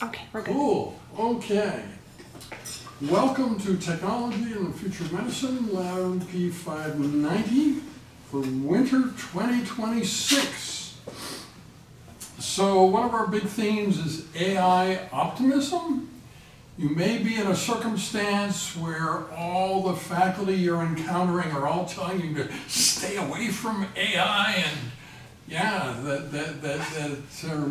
Okay, we're good. Cool. Okay. Welcome to Technology and the Future of Medicine, LABMP 590 for winter 2026. So one of our big themes is AI optimism. You may be in a circumstance where all the faculty you're encountering are all telling you to stay away from AI and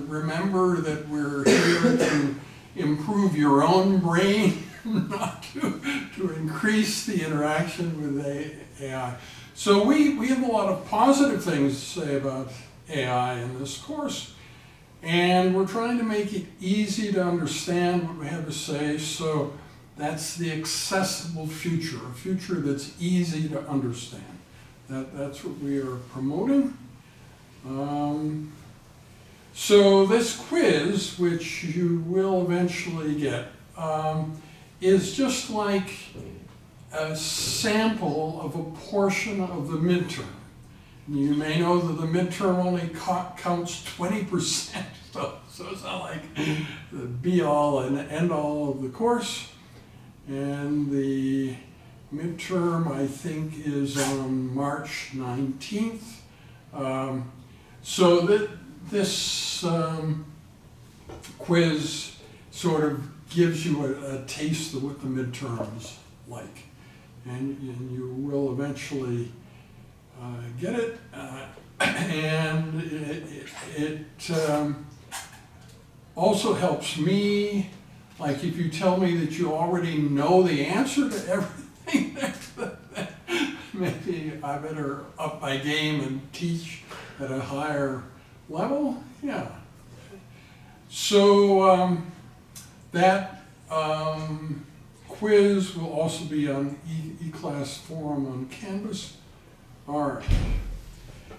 remember that we're here to improve your own brain, not to increase the interaction with AI. So we have a lot of positive things to say about AI in this course, and we're trying to make it easy to understand what we have to say, so that's the accessible future, a future that's easy to understand. That's what we are promoting. So this quiz, which you will eventually get, is just like a sample of a portion of the midterm. You may know that the midterm only counts 20%, so it's not like the be-all and end-all of the course. And the midterm, I think, is on March 19th. So this quiz sort of gives you a taste of what the midterm's like. And you will eventually get it. And it also helps me, like if you tell me that you already know the answer to everything, maybe I better up my game and teach at a higher level. Yeah. So that quiz will also be on eClass forum on Canvas. All right.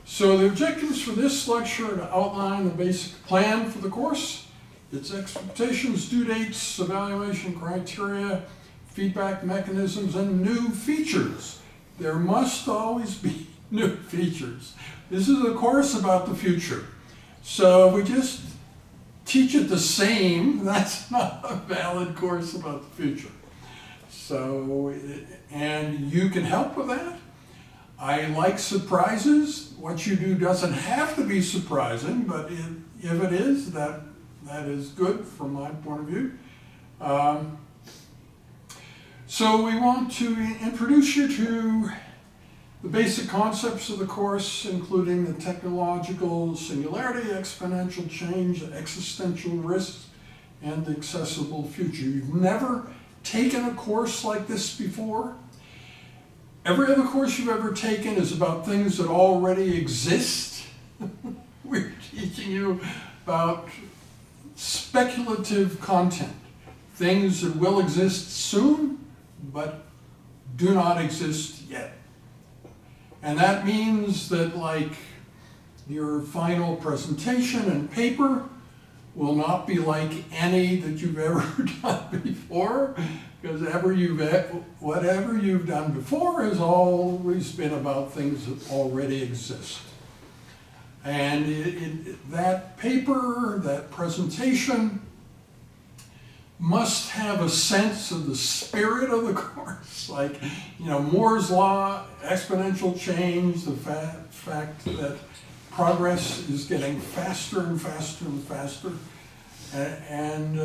So the objectives for this lecture are to outline the basic plan for the course, its expectations, due dates, evaluation criteria, feedback mechanisms, and new features. There must always be new features. This is a course about the future. So if we just teach it the same, that's not a valid course about the future. So, and you can help with that. I like surprises. What you do doesn't have to be surprising, but if it is, that is good from my point of view. So we want to introduce you to the basic concepts of the course, including the technological singularity, exponential change, existential risks, and the accessible future. You've never taken a course like this before. Every other course you've ever taken is about things that already exist. We're teaching you about speculative content, things that will exist soon, but do not exist yet. And that means that, like, your final presentation and paper will not be like any that you've ever done before, because whatever you've done before has always been about things that already exist. And that paper, that presentation, must have a sense of the spirit of the course, like, Moore's law, exponential change, the fact that progress is getting faster and faster and faster, and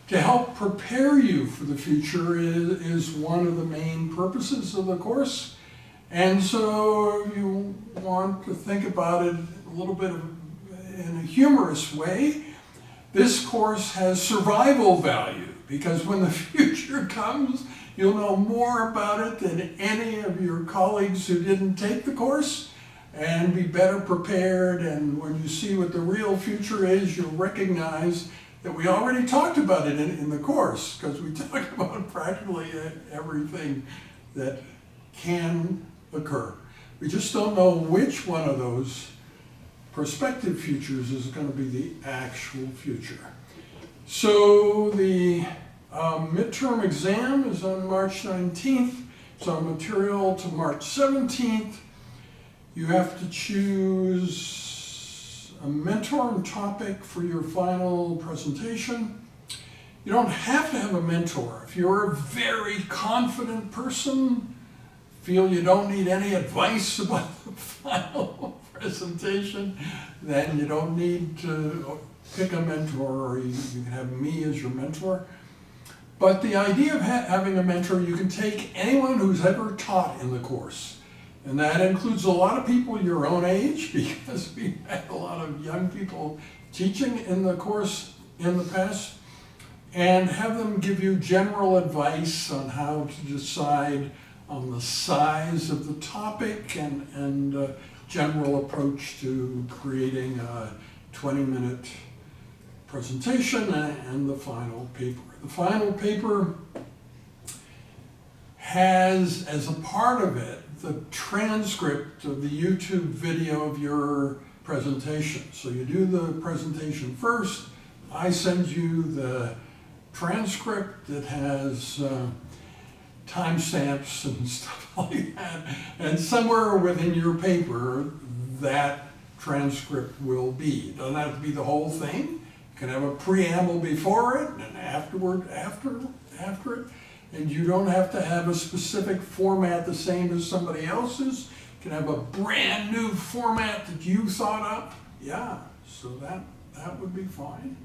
to help prepare you for the future is one of the main purposes of the course. And so if you want to think about it a little bit in a humorous way, this course has survival value, because when the future comes, you'll know more about it than any of your colleagues who didn't take the course, and be better prepared. And when you see what the real future is, you'll recognize that we already talked about it in the course, because we talked about practically everything that can occur. We just don't know which one of those prospective futures is going to be the actual future. So the midterm exam is on March 19th. It's on material to March 17th. You have to choose a mentor and topic for your final presentation. You don't have to have a mentor. If you're a very confident person, feel you don't need any advice about the final presentation, then you don't need to pick a mentor, or you can have me as your mentor. But the idea of having a mentor, you can take anyone who's ever taught in the course. And that includes a lot of people your own age, because we've had a lot of young people teaching in the course in the past, and have them give you general advice on how to decide on the size of the topic and general approach to creating a 20-minute presentation and the final paper. The final paper has, as a part of it, the transcript of the YouTube video of your presentation. So you do the presentation first, I send you the transcript that has timestamps and stuff like that, and somewhere within your paper that transcript will be. It doesn't have to be the whole thing. You can have a preamble before it and afterward after it, and you don't have to have a specific format the same as somebody else's. You can have a brand new format that you thought up. Yeah, so that would be fine.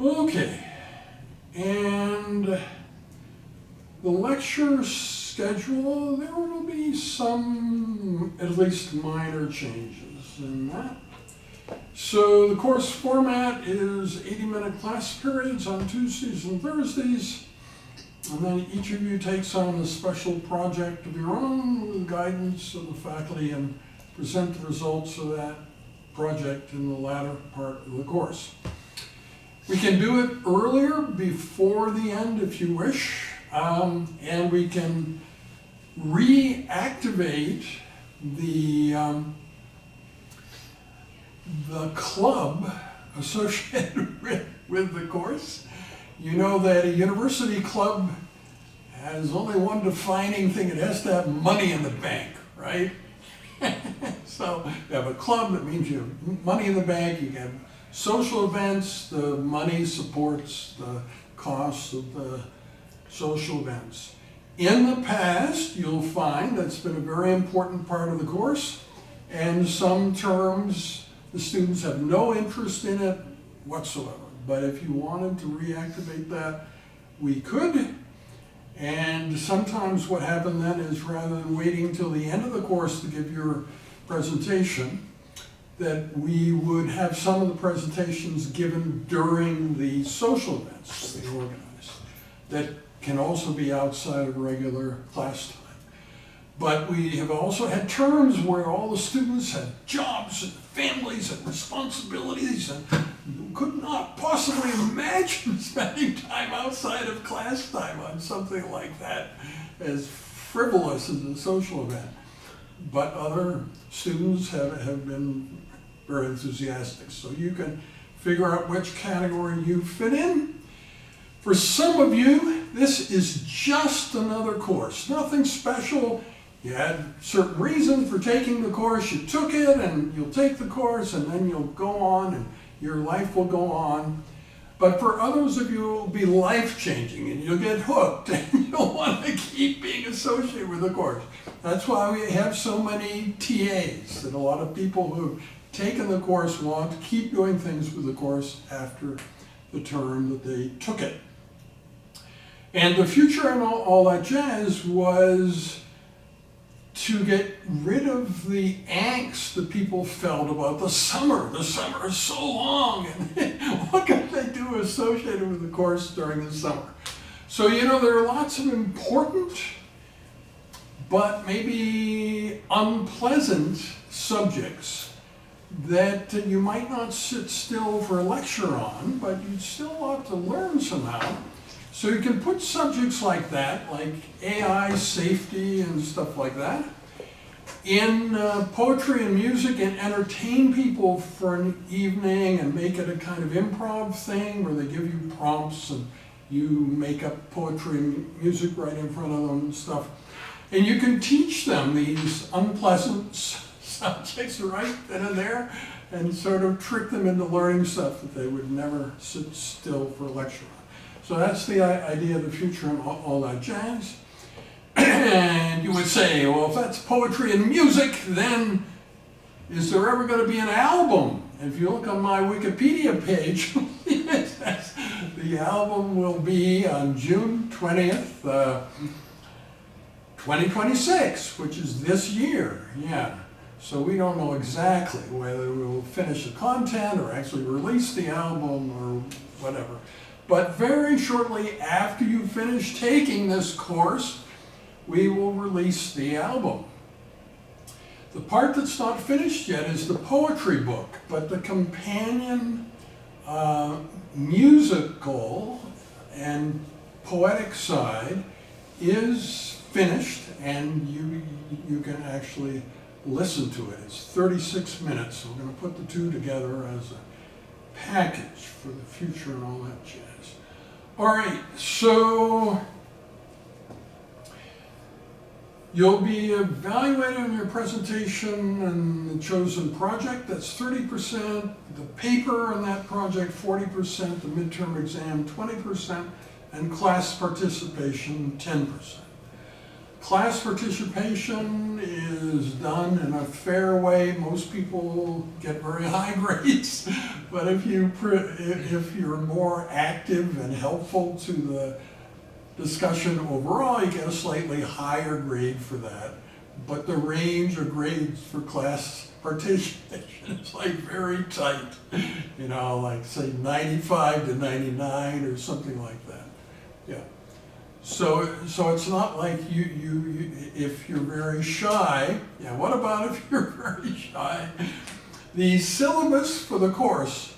Okay, and the lecture schedule, there will be some, at least minor changes in that. So the course format is 80-minute class periods on Tuesdays and Thursdays, and then each of you takes on a special project of your own with guidance of the faculty and present the results of that project in the latter part of the course. We can do it earlier, before the end if you wish, and we can reactivate the club associated with the course. You know that a university club has only one defining thing: it has to have money in the bank, right? So you have a club, that means you have money in the bank. You have social events, the money supports the costs of the social events. In the past, you'll find that's been a very important part of the course, and some terms the students have no interest in it whatsoever. But if you wanted to reactivate that, we could. And sometimes what happened then is, rather than waiting till the end of the course to give your presentation, that we would have some of the presentations given during the social events they organize that can also be outside of regular class time. But we have also had terms where all the students had jobs and families and responsibilities and could not possibly imagine spending time outside of class time on something like that, as frivolous as a social event. But other students have been very enthusiastic. So you can figure out which category you fit in. For some of you, this is just another course, nothing special. You had certain reason for taking the course, you took it, and you'll take the course, and then you'll go on, and your life will go on. But for others of you, it will be life-changing, and you'll get hooked, and you'll want to keep being associated with the course. That's why we have so many TAs, that a lot of people who have taken the course want to keep doing things with the course after the term that they took it. And the future and all that jazz was to get rid of the angst that people felt about the summer. The summer is so long, and what can they do associated with the course during the summer? So, you know, there are lots of important but maybe unpleasant subjects that you might not sit still for a lecture on, but you'd still ought to learn somehow. So you can put subjects like that, like AI safety and stuff like that, in poetry and music, and entertain people for an evening and make it a kind of improv thing where they give you prompts and you make up poetry and music right in front of them and stuff. And you can teach them these unpleasant subjects right then and there, and sort of trick them into learning stuff that they would never sit still for a lecture on. So that's the idea of the future and all that jazz. And you would say, well, if that's poetry and music, then is there ever going to be an album? If you look on my Wikipedia page, the album will be on June 20th, 2026, which is this year, yeah. So we don't know exactly whether we will finish the content or actually release the album or whatever. But very shortly after you finish taking this course, we will release the album. The part that's not finished yet is the poetry book, but the companion musical and poetic side is finished, and you can actually listen to it. It's 36 minutes, so we're going to put the two together as a package for the future and all that jazz. All right, so you'll be evaluated on your presentation and the chosen project. That's 30%, the paper on that project 40%, the midterm exam 20%, and class participation 10%. Class participation is done in a fair way. Most people get very high grades, but if you're more active and helpful to the discussion overall, you get a slightly higher grade for that. But the range of grades for class participation is like very tight, you know, like say 95 to 99 or something like that. Yeah. So it's not like if you're very shy, yeah, what about if you're very shy? The syllabus for the course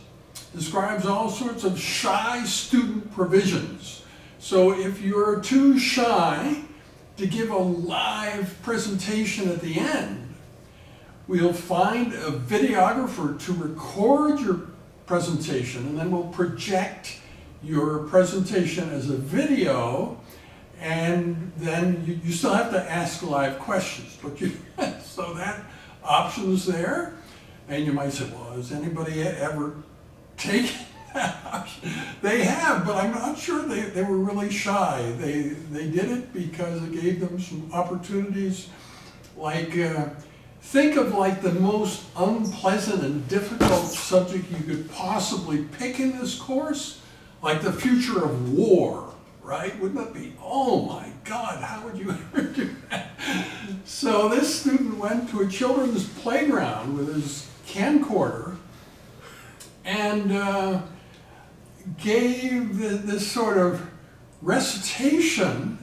describes all sorts of shy student provisions. So if you're too shy to give a live presentation at the end, we'll find a videographer to record your presentation, and then we'll project your presentation as a video, and then you still have to ask live questions. But so that option's there, and you might say, well, has anybody ever taken that option? They have, but I'm not sure they were really shy. They did it because it gave them some opportunities. Like, think of like the most unpleasant and difficult subject you could possibly pick in this course, like the future of war, right? Wouldn't that be, oh my God, how would you ever do that? So this student went to a children's playground with his camcorder and gave this sort of recitation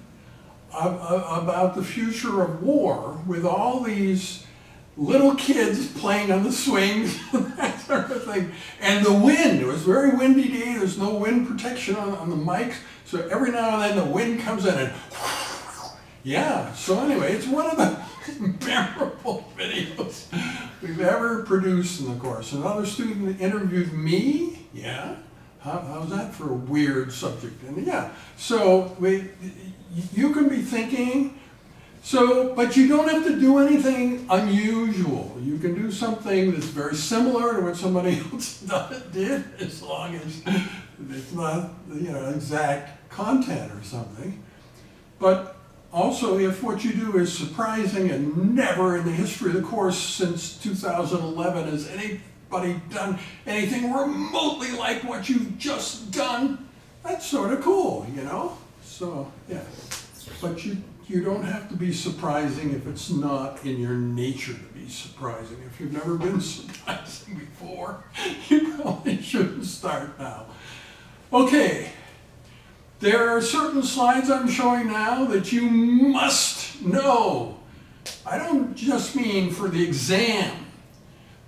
about the future of war with all these little kids playing on the swings and that sort of thing. And the wind, it was a very windy day, there's no wind protection on the mics, so every now and then the wind comes in and yeah, so anyway, it's one of the memorable videos we've ever produced in the course. Another student interviewed me, yeah, how's that for a weird subject? And yeah, so you can be thinking, but you don't have to do anything unusual. You can do something that's very similar to what somebody else did, as long as it's not, exact content or something. But also, if what you do is surprising, and never in the history of the course since 2011 has anybody done anything remotely like what you've just done, that's sort of cool, So, yeah. But you don't have to be surprising if it's not in your nature to be surprising. If you've never been surprising before, you probably shouldn't start now. Okay, there are certain slides I'm showing now that you must know. I don't just mean for the exam,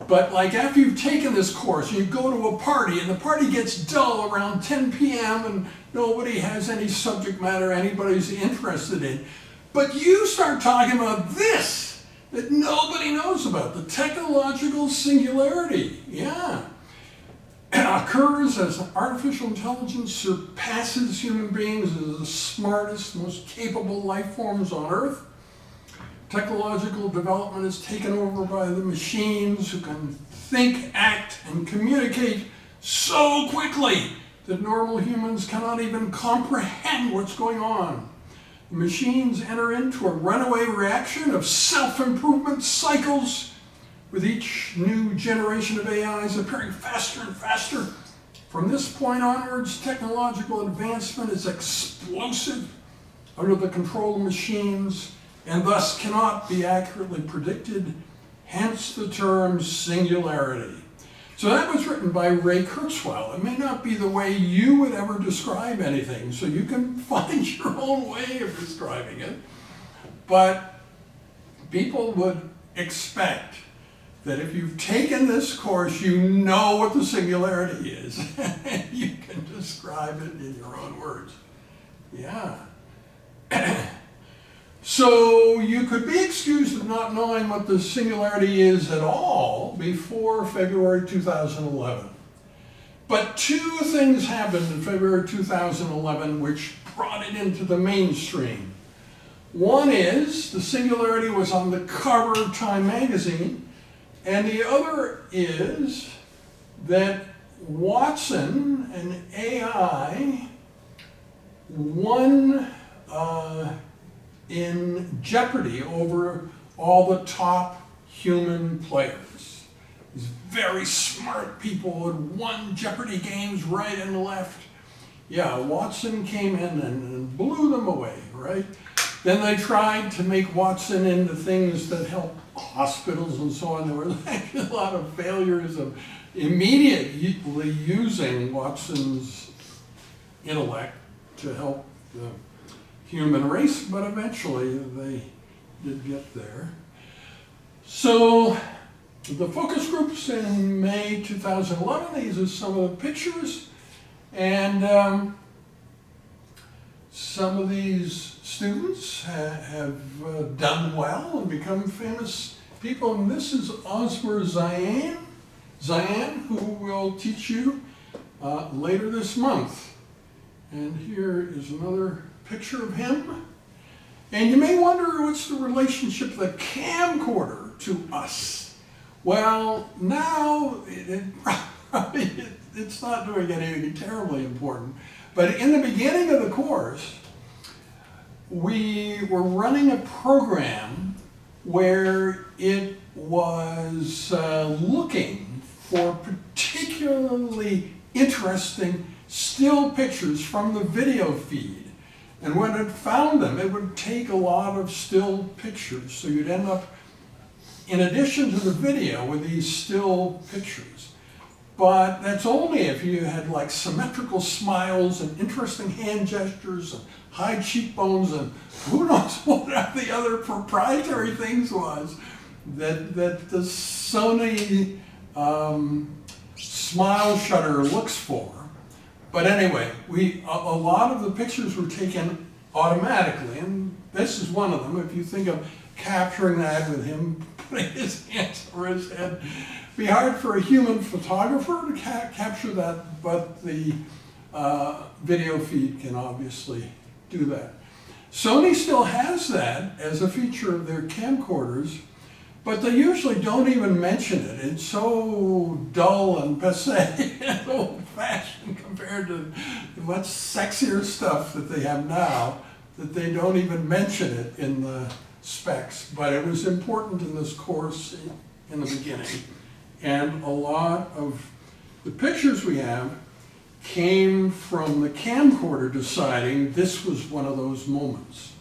but like after you've taken this course, you go to a party and the party gets dull around 10 p.m. and nobody has any subject matter anybody's interested in. But you start talking about this that nobody knows about, the technological singularity. Yeah. It occurs as artificial intelligence surpasses human beings as the smartest, most capable life forms on Earth. Technological development is taken over by the machines who can think, act, and communicate so quickly that normal humans cannot even comprehend what's going on. The machines enter into a runaway reaction of self-improvement cycles, with each new generation of AIs appearing faster and faster. From this point onwards, technological advancement is explosive under the control of machines and thus cannot be accurately predicted, hence the term singularity. So that was written by Ray Kurzweil. It may not be the way you would ever describe anything, so you can find your own way of describing it. But people would expect that if you've taken this course, you know what the singularity is. You can describe it in your own words. Yeah. So you could be excused of not knowing what the singularity is at all before February 2011. But two things happened in February 2011 which brought it into the mainstream. One is the singularity was on the cover of Time magazine, and the other is that Watson, an AI, won in Jeopardy over all the top human players. These very smart people had won Jeopardy games right and left. Yeah, Watson came in and blew them away, right? Then they tried to make Watson into things that help hospitals and so on. There were actually a lot of failures of immediately using Watson's intellect to help the human race, but eventually they did get there. So the focus groups in May 2011, these are some of the pictures, and some of these students have done well and become famous people, and this is Osmer Zayan, who will teach you later this month. And here is another picture of him. And you may wonder, what's the relationship of the camcorder to us? Well, now it's not doing anything terribly important. But in the beginning of the course, we were running a program where it was looking for particularly interesting still pictures from the video feed. And when it found them, it would take a lot of still pictures. So you'd end up, in addition to the video, with these still pictures. But that's only if you had like symmetrical smiles and interesting hand gestures and high cheekbones and who knows what the other proprietary things was that the Sony smile shutter looks for. But anyway, a lot of the pictures were taken automatically, and this is one of them. If you think of capturing that with him putting his hands over his head, it'd be hard for a human photographer to capture that, but the video feed can obviously do that. Sony still has that as a feature of their camcorders, but they usually don't even mention it. It's so dull and passé and old-fashioned compared to the much sexier stuff that they have now, that they don't even mention it in the specs. But it was important in this course in the beginning. And a lot of the pictures we have came from the camcorder deciding this was one of those moments.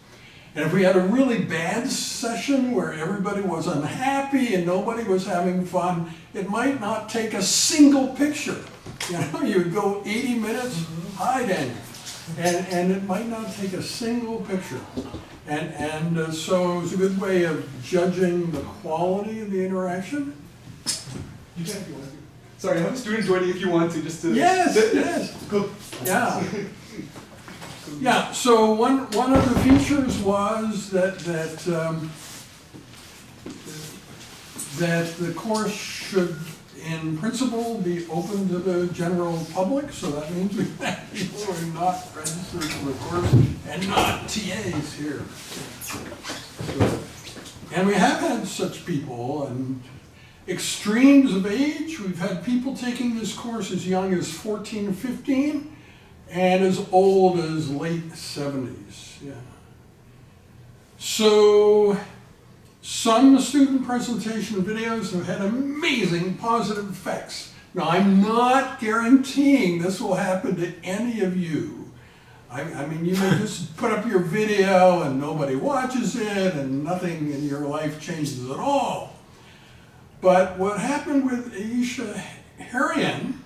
And if we had a really bad session where everybody was unhappy and nobody was having fun, it might not take a single picture. You know, you would go 80 minutes, hi Daniel, and it might not take a single picture. And so it was a good way of judging the quality of the interaction. You can if you want to. Sorry, I'm a student joining if you want to, just to... Yes, yes. Cool. Yeah. Yeah, so one of the features was that the course should, in principle, be open to the general public. So that means we have people who are not registered for the course and not TAs here. So, and we have had such people, and extremes of age. We've had people taking this course as young as 14, 15, and as old as late 70s. Yeah. So some student presentation videos have had amazing positive effects. Now, I'm not guaranteeing this will happen to any of you. I mean, you may just put up your video and nobody watches it and nothing in your life changes at all. But what happened with Aisha Harian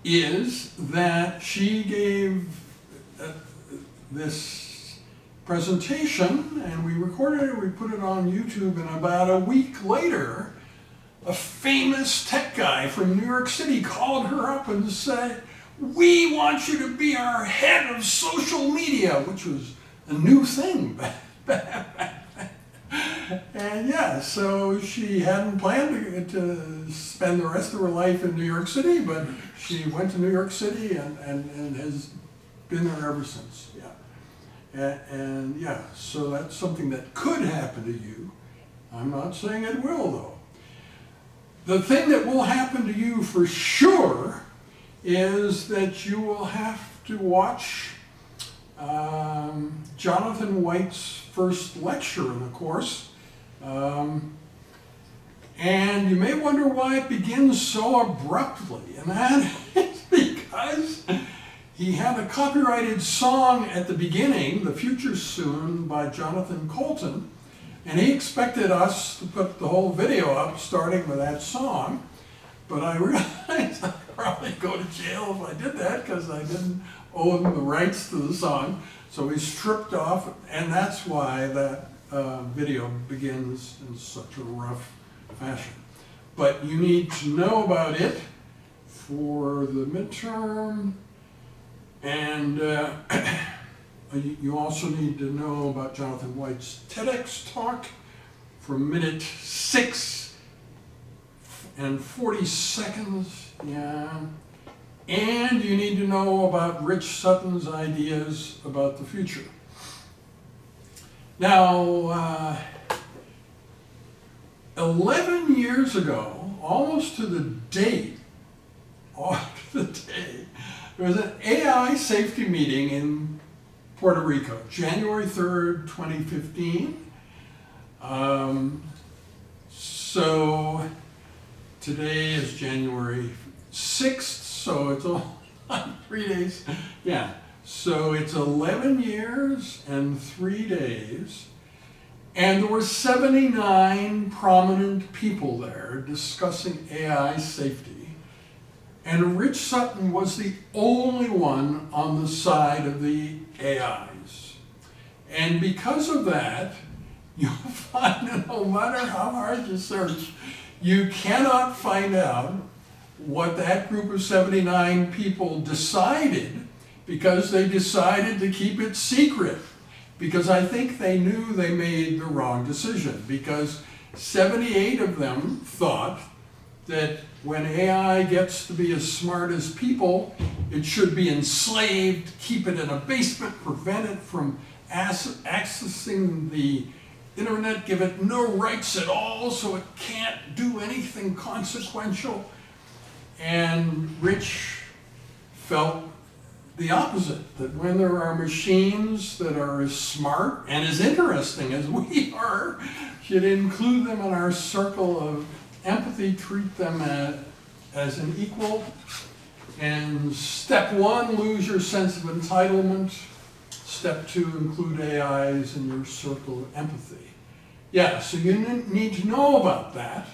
is that she gave this presentation, and we recorded it, we put it on YouTube, and about a week later, a famous tech guy from New York City called her up and said, "We want you to be our head of social media," which was a new thing back then. And yeah, so she hadn't planned to spend the rest of her life in New York City, but she went to New York City and has been there ever since. Yeah. And yeah, so that's something that could happen to you. I'm not saying it will, though. The thing that will happen to you for sure is that you will have to watch Jonathan White's first lecture in the course. And you may wonder why it begins so abruptly, and that is because he had a copyrighted song at the beginning, "The Future's Soon" by Jonathan Colton, and he expected us to put the whole video up starting with that song, but I realized I'd probably go to jail if I did that because I didn't own the rights to the song, so we stripped off, and that's why that video begins in such a rough fashion. But you need to know about it for the midterm, and you also need to know about Jonathan White's TEDx talk from minute 6 and 40 seconds, yeah. And you need to know about Rich Sutton's ideas about the future. Now, 11 years ago, almost to the date, there was an AI safety meeting in Puerto Rico, January 3rd, 2015. So today is January 6th, so it's all 3 days. Yeah, so it's 11 years and 3 days. And there were 79 prominent people there discussing AI safety. And Rich Sutton was the only one on the side of the AIs. And because of that, you'll find that no matter how hard you search, you cannot find out what that group of 79 people decided, because they decided to keep it secret. Because I think they knew they made the wrong decision, because 78 of them thought that when AI gets to be as smart as people, it should be enslaved, keep it in a basement, prevent it from accessing the internet, give it no rights at all so it can't do anything consequential. And Rich felt the opposite, that when there are machines that are as smart and as interesting as we are, should include them in our circle of empathy, treat them as an equal. And step 1, lose your sense of entitlement. Step 2, include AIs in your circle of empathy. Yeah, so you need to know about that.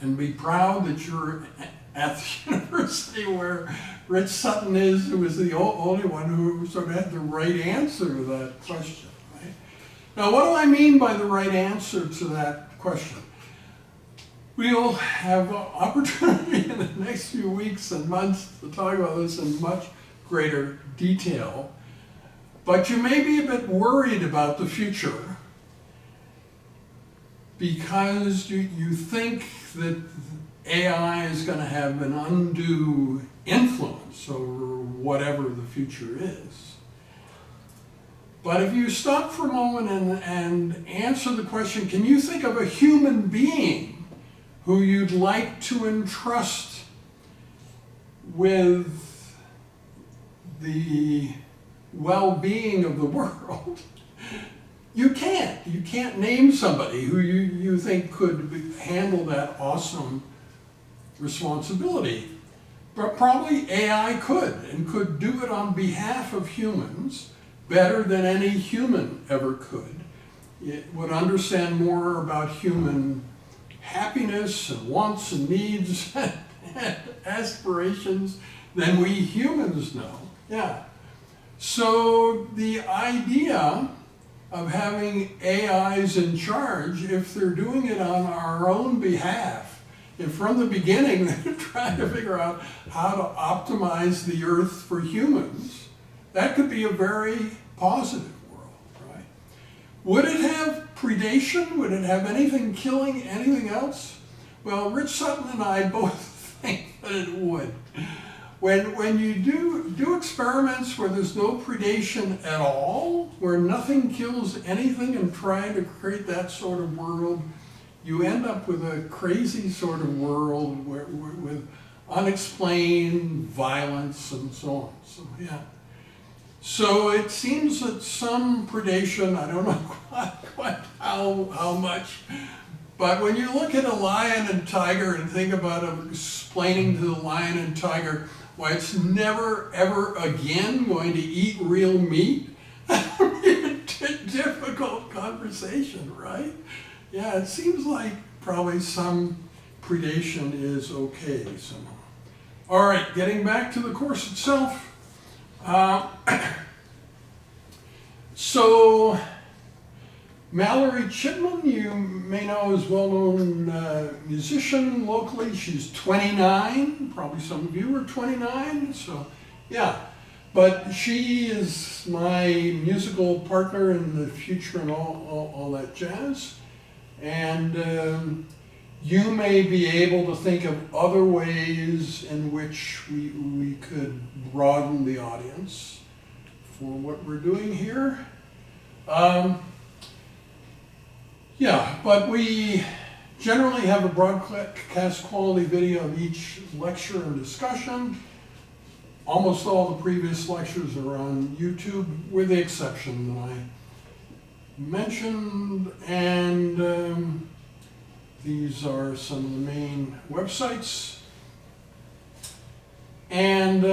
And be proud that you're at the university where Rich Sutton is, who was the only one who sort of had the right answer to that question. Right? Now, what do I mean by the right answer to that question? We'll have opportunity in the next few weeks and months to talk about this in much greater detail. But you may be a bit worried about the future because you think that AI is going to have an undue influence over whatever the future is. But if you stop for a moment and answer the question, can you think of a human being who you'd like to entrust with the well-being of the world? You can't. You can't name somebody who you think could handle that awesome responsibility. But probably AI could, and could do it on behalf of humans better than any human ever could. It would understand more about human happiness and wants and needs and aspirations than we humans know. Yeah. So the idea of having AIs in charge, if they're doing it on our own behalf, and from the beginning they're trying to figure out how to optimize the earth for humans, that could be a very positive world, right? Would it have predation? Would it have anything killing anything else? Well, Rich Sutton and I both think that it would. When you do experiments where there's no predation at all, where nothing kills anything, and try to create that sort of world, you end up with a crazy sort of world with unexplained violence and so on. So yeah. So it seems that some predation, I don't know quite how much, but when you look at a lion and tiger and think about explaining to the lion and tiger why it's never ever again going to eat real meat, that would be a difficult conversation, right? Yeah, it seems like probably some predation is okay somehow. All right, getting back to the course itself. So Mallory Chipman, you may know, is a well-known musician locally. She's 29, probably some of you are 29, so yeah. But she is my musical partner in the future and all that jazz. And you may be able to think of other ways in which we could broaden the audience for what we're doing here. Yeah, but we generally have a broadcast quality video of each lecture and discussion. Almost all the previous lectures are on YouTube, with the exception that I mentioned, and these are some of the main websites. And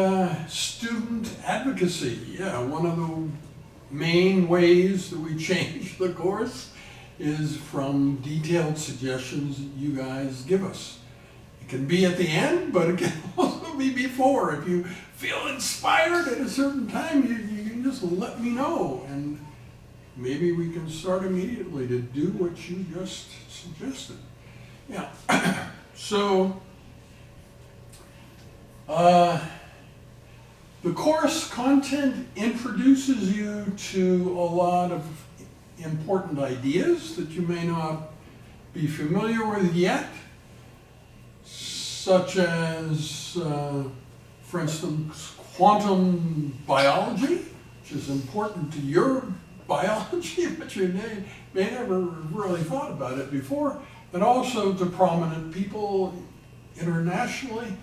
student advocacy, yeah, one of the main ways that we change the course is from detailed suggestions that you guys give us. It can be at the end, but it can also be before. If you feel inspired at a certain time, you can just let me know, and maybe we can start immediately to do what you just suggested. Yeah. So the course content introduces you to a lot of important ideas that you may not be familiar with yet, such as, for instance, quantum biology, which is important to your biology, but you may never really thought about it before, and also to prominent people internationally.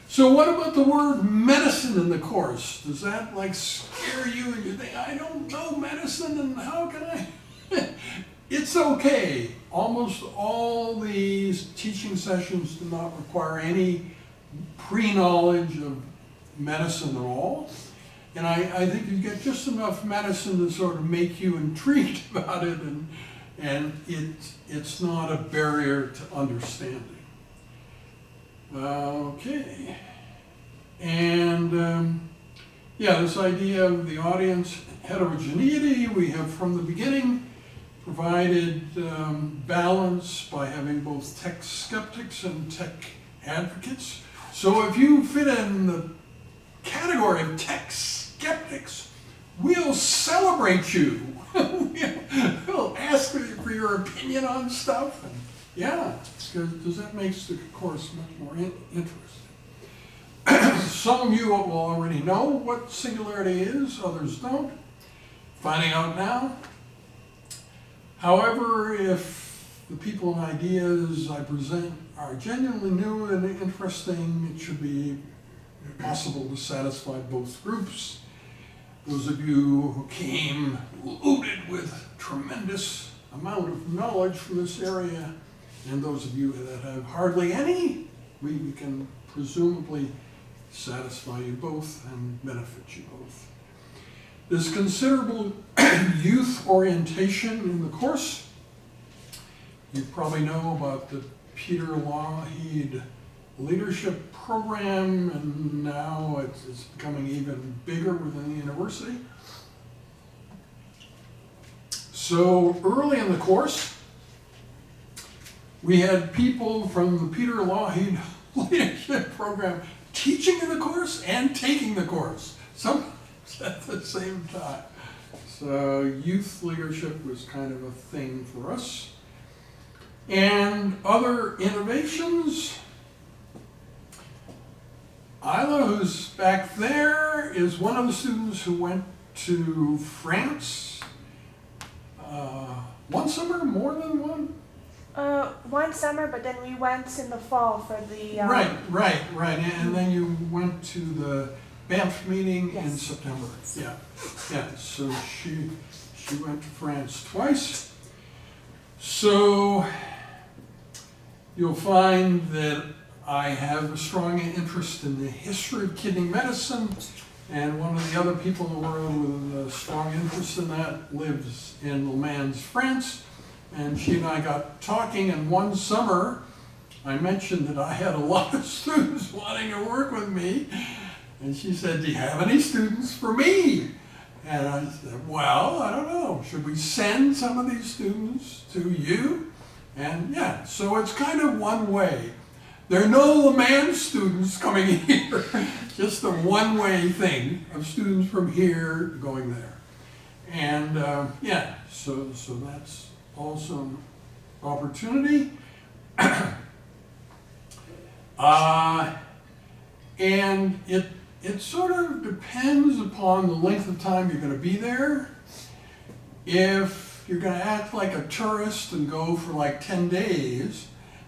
So what about the word medicine in the course? Does that like scare you and you think, I don't know medicine and how can I? It's okay. Almost all these teaching sessions do not require any pre-knowledge of medicine at all. And I think you get just enough medicine to sort of make you intrigued about it, and it's not a barrier to understanding. Okay, and yeah, this idea of the audience heterogeneity, we have from the beginning provided balance by having both tech skeptics and tech advocates. So if you fit in the category of tech skeptics, we'll celebrate you. We'll ask for your opinion on stuff. And yeah, because that makes the course much more interesting. Some of you will already know what singularity is, others don't. finding out now. However, if the people and ideas I present are genuinely new and interesting, it should be possible to satisfy both groups. Those of you who came loaded with tremendous amount of knowledge from this area, and those of you that have hardly any, we can presumably satisfy you both and benefit you both. There's considerable youth orientation in the course. You probably know about the Peter Lougheed Leadership Program, and now it's becoming even bigger within the university. So early in the course, we had people from the Peter Lougheed Leadership Program teaching in the course and taking the course, sometimes at the same time. So youth leadership was kind of a thing for us. And other innovations, Isla, who's back there, is one of the students who went to France. One summer, more than one? One summer, but then we went in the fall for the... Right. And then you went to the LABMP meeting in Yes. September. Yeah. So she went to France twice. So you'll find that I have a strong interest in the history of kidney medicine, and one of the other people in the world with a strong interest in that lives in Le Mans, France. And she and I got talking, and one summer I mentioned that I had a lot of students wanting to work with me, and she said, "Do you have any students for me?" And I said, "Well, I don't know. Should we send some of these students to you?" And yeah, so it's kind of one way. There are no Le Mans students coming here, just a one-way thing of students from here going there. And yeah, so that's also an opportunity. And it sort of depends upon the length of time you're going to be there. If you're going to act like a tourist and go for like 10 days,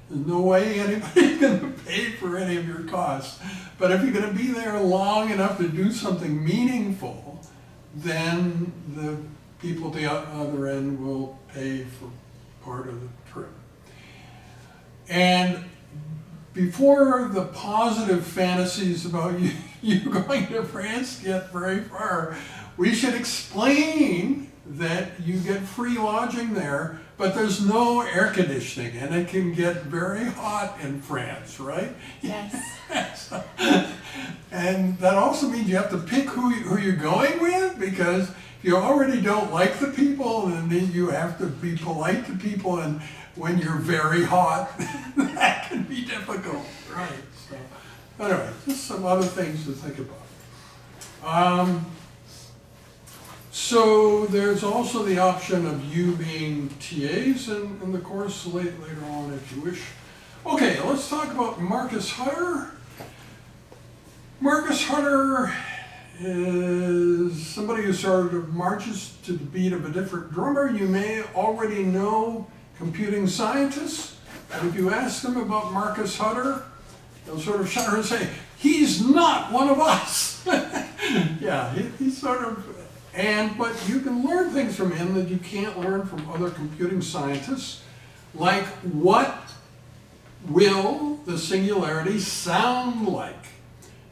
there's no way anybody's going to pay for any of your costs. But if you're going to be there long enough to do something meaningful, then the people at the other end will pay for part of the trip. And before the positive fantasies about you going to France get very far, we should explain that you get free lodging there, but there's no air conditioning, and it can get very hot in France, right? Yes. And that also means you have to pick who you're going with, because if you already don't like the people, then you have to be polite to people, and when you're very hot, that can be difficult, right? So anyway, just some other things to think about. So there's also the option of you being TAs in the course later on if you wish. Okay, let's talk about Marcus Hutter. Marcus Hutter is somebody who sort of marches to the beat of a different drummer. You may already know computing scientists, and if you ask them about Marcus Hutter, they'll sort of shudder and say, "He's not one of us." Yeah, he's sort of, but you can learn things from him that you can't learn from other computing scientists, like what will the singularity sound like?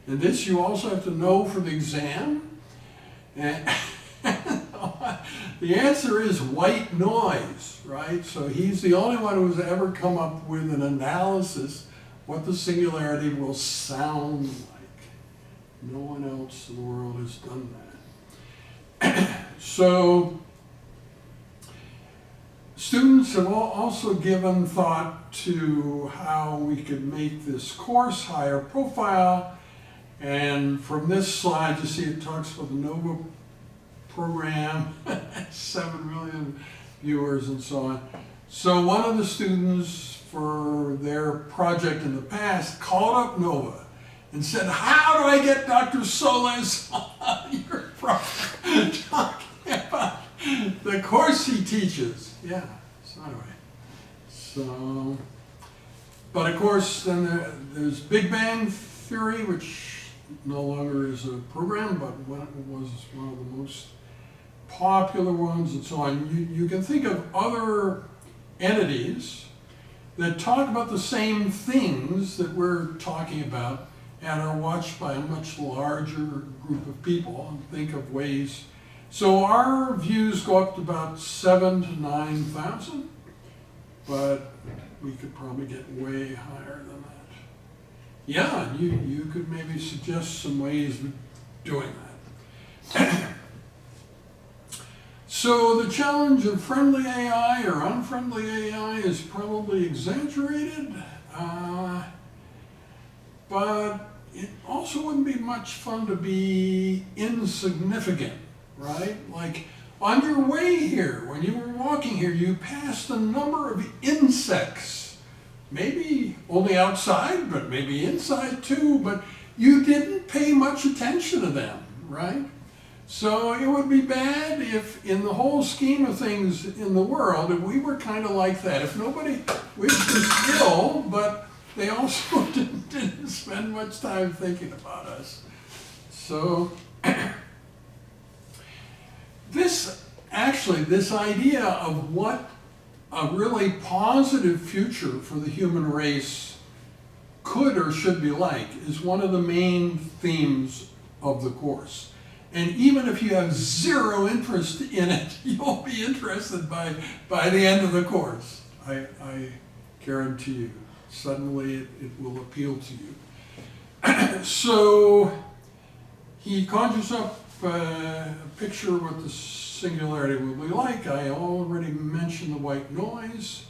And this you also have to know for the exam. And the answer is white noise, right? So he's the only one who's ever come up with an analysis what the singularity will sound like. No one else in the world has done that. So students have also given thought to how we could make this course higher profile. And from this slide, you see it talks about the NOVA program, 7 million viewers and so on. So one of the students for their project in the past called up NOVA and said, "How do I get Dr. Solez on your program talking about The course he teaches. Yeah. So anyway. So, but of course, then there's Big Bang Theory, which no longer is a program, but when it was one of the most popular ones and so on. You can think of other entities that talk about the same things that we're talking about and are watched by a much larger group of people, and think of ways. So our views go up to about 7,000 to 9,000, but we could probably get way higher than that. Yeah, you could maybe suggest some ways of doing that. So the challenge of friendly AI or unfriendly AI is probably exaggerated, but it also wouldn't be much fun to be insignificant, right? Like on your way here, when you were walking here, you passed a number of insects, maybe only outside, but maybe inside too, but you didn't pay much attention to them, right? So it would be bad if, in the whole scheme of things in the world, if we were kind of like that. If nobody wished us ill, but they also didn't spend much time thinking about us. So this idea of what a really positive future for the human race could or should be like is one of the main themes of the course. And even if you have zero interest in it, you'll be interested by the end of the course. I guarantee you. Suddenly it will appeal to you. So he conjures up a picture of what the singularity will be like. I already mentioned the white noise.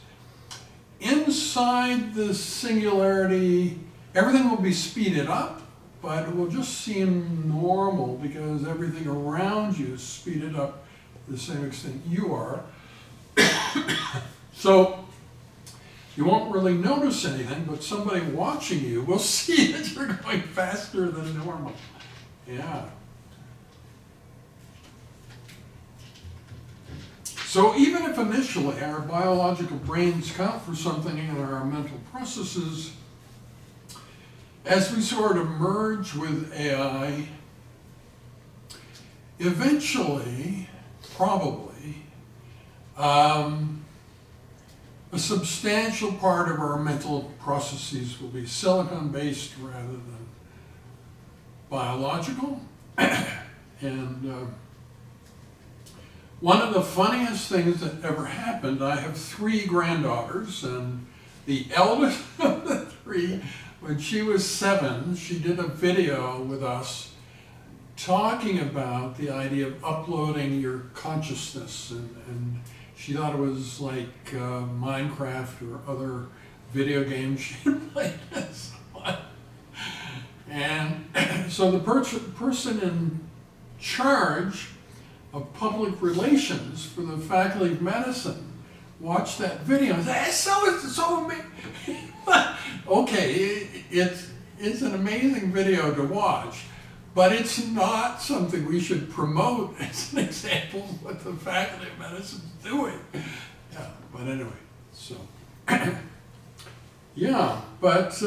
Inside the singularity, everything will be speeded up, but it will just seem normal because everything around you is speeded up to the same extent you are. So you won't really notice anything, but somebody watching you will see that you're going faster than normal. Yeah. So even if initially our biological brains count for something in our mental processes, as we sort of merge with AI, eventually, probably, a substantial part of our mental processes will be silicon-based rather than biological. And one of the funniest things that ever happened, I have 3 granddaughters, and the eldest of the 3, when she was 7, she did a video with us talking about the idea of uploading your consciousness, and she thought it was like Minecraft or other video games she had played. And so the person in charge of public relations for the Faculty of Medicine watched that video and said, it's so amazing. Okay, it's an amazing video to watch, but it's not something we should promote as an example of what the Faculty of Medicine is doing. Yeah, but anyway, so, yeah, but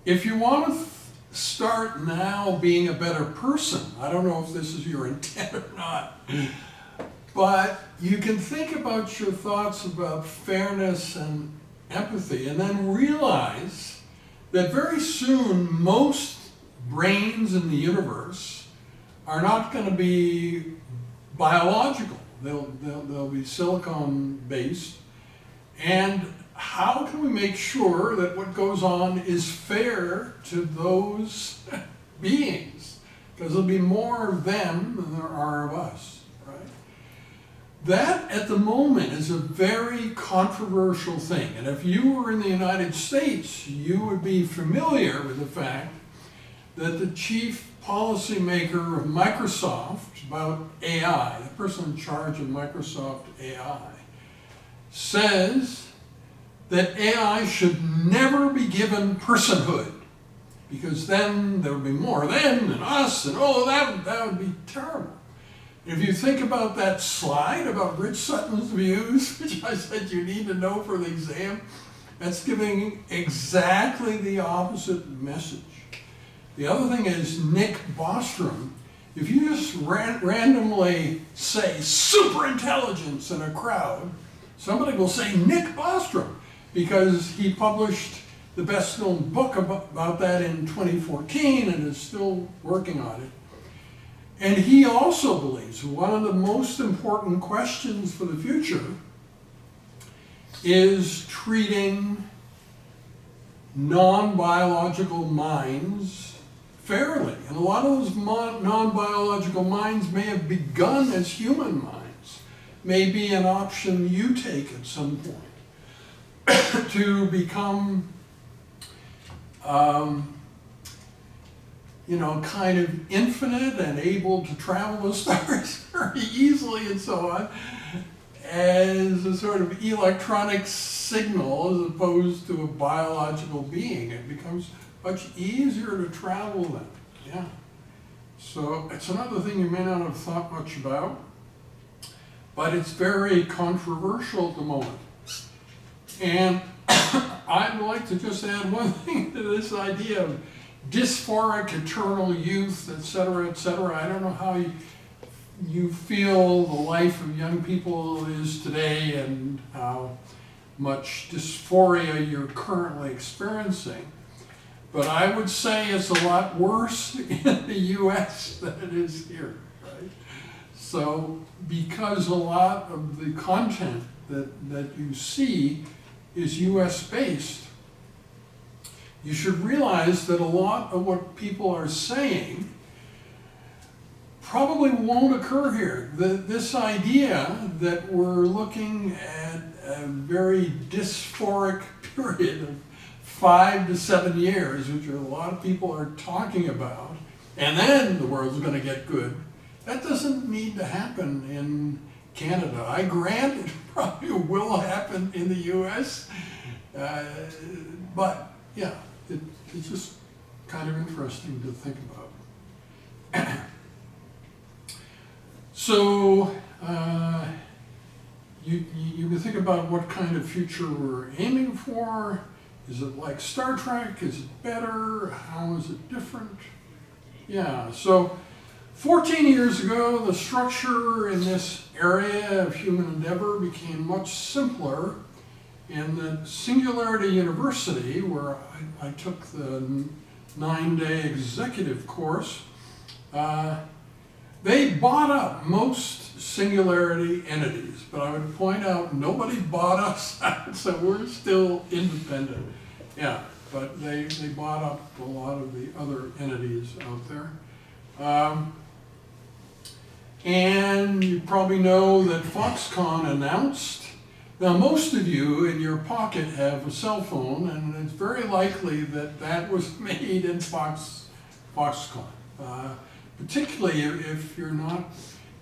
if you want to start now being a better person, I don't know if this is your intent or not, but you can think about your thoughts about fairness and empathy and then realize that very soon most brains in the universe are not going to be biological. They'll be silicon-based. And how can we make sure that what goes on is fair to those beings? Because there'll be more of them than there are of us, right? That, at the moment, is a very controversial thing. And if you were in the United States, you would be familiar with the fact that the chief policymaker of Microsoft about AI, the person in charge of Microsoft AI, says that AI should never be given personhood, because then there would be more them than us, and that would be terrible. If you think about that slide about Rich Sutton's views, which I said you need to know for the exam, that's giving exactly the opposite message. The other thing is Nick Bostrom. If you just randomly say superintelligence in a crowd, somebody will say Nick Bostrom, because he published the best-known book about that in 2014 and is still working on it. And he also believes one of the most important questions for the future is treating non-biological minds fairly. And a lot of those non-biological minds may have begun as human minds, may be an option you take at some point to become kind of infinite and able to travel the stars very easily and so on, as a sort of electronic signal as opposed to a biological being. It becomes much easier to travel then, yeah. So it's another thing you may not have thought much about, but it's very controversial at the moment. And I'd like to just add one thing to this idea of dysphoric eternal youth, etc., etc. I don't know how you feel the life of young people is today and how much dysphoria you're currently experiencing. But I would say it's a lot worse in the US than it is here, right? So because a lot of the content that you see is US based, you should realize that a lot of what people are saying probably won't occur here. This idea that we're looking at a very dysphoric period of 5 to 7 years, which a lot of people are talking about, and then the world's going to get good, that doesn't need to happen in Canada. I grant it probably will happen in the US, but yeah, it's just kind of interesting to think about. So you can think about what kind of future we're aiming for. Is it like Star Trek? Is it better? How is it different? Yeah, so 14 years ago, the structure in this area of human endeavor became much simpler. In the Singularity University, where I took the 9-day executive course, they bought up most Singularity entities, but I would point out nobody bought us out, so we're still independent. Yeah, but they bought up a lot of the other entities out there. And you probably know that Foxconn announced. Now, most of you in your pocket have a cell phone, and it's very likely that that was made in Foxconn. Particularly if you're not,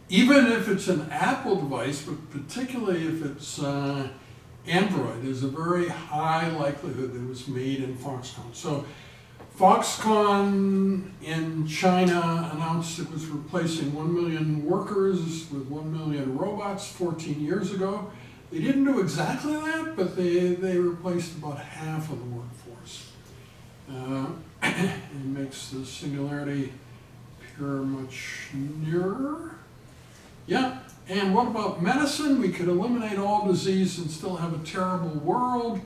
even if it's an Apple device, but particularly if it's Android, there's a very high likelihood that it was made in Foxconn. So Foxconn in China announced it was replacing 1 million workers with 1 million robots 14 years ago. They didn't do exactly that, but they replaced about half of the workforce. It makes the singularity appear much nearer. Yeah, and what about medicine? We could eliminate all disease and still have a terrible world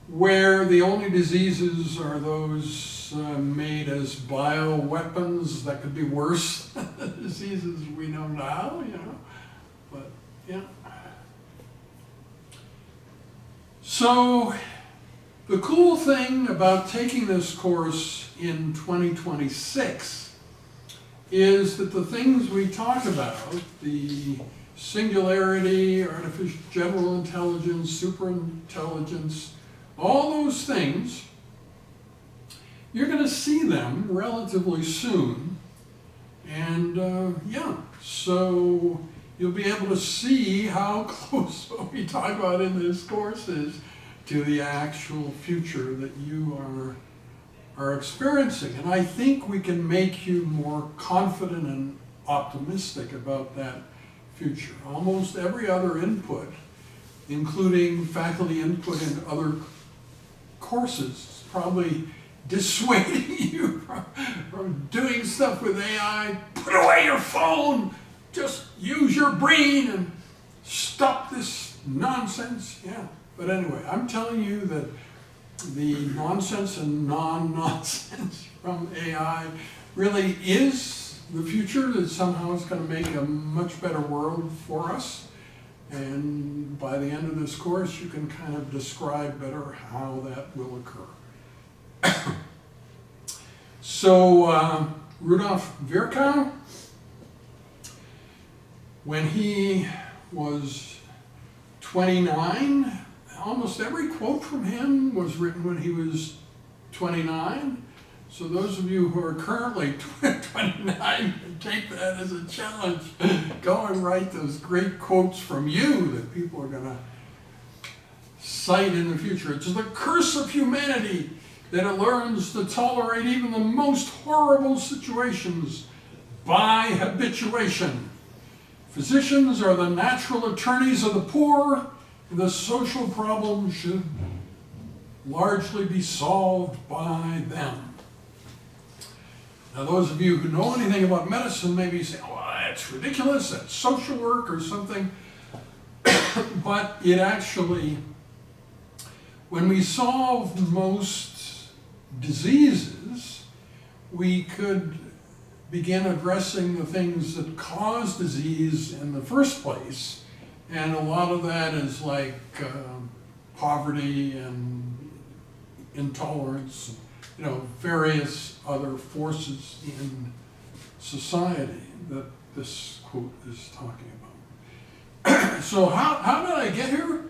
where the only diseases are those made as bioweapons that could be worse than the diseases we know now, you know. But, yeah. So, the cool thing about taking this course in 2026 is that the things we talk about, the singularity, artificial general intelligence, superintelligence, all those things, you're going to see them relatively soon. And yeah, so you'll be able to see how close what we talk about in this course is to the actual future that you are experiencing. And I think we can make you more confident and optimistic about that future. Almost every other input, including faculty input in other courses, is probably dissuading you from doing stuff with AI. Put away your phone, just use your brain and stop this nonsense. Yeah, but anyway, I'm telling you that the nonsense and non-nonsense from AI really is the future, that somehow it's going to make a much better world for us. And by the end of this course, you can kind of describe better how that will occur. So Rudolf Virchow, when he was 29, almost every quote from him was written when he was 29. So those of you who are currently 29 can take that as a challenge. Go and write those great quotes from you that people are going to cite in the future. It's the curse of humanity that it learns to tolerate even the most horrible situations by habituation. Physicians are the natural attorneys of the poor, and the social problem should largely be solved by them. Now, those of you who know anything about medicine maybe say, oh, that's ridiculous, that's social work or something. But it actually, when we solve most diseases, we could begin addressing the things that cause disease in the first place. And a lot of that is like poverty and intolerance, various other forces in society that this quote is talking about. So how did I get here?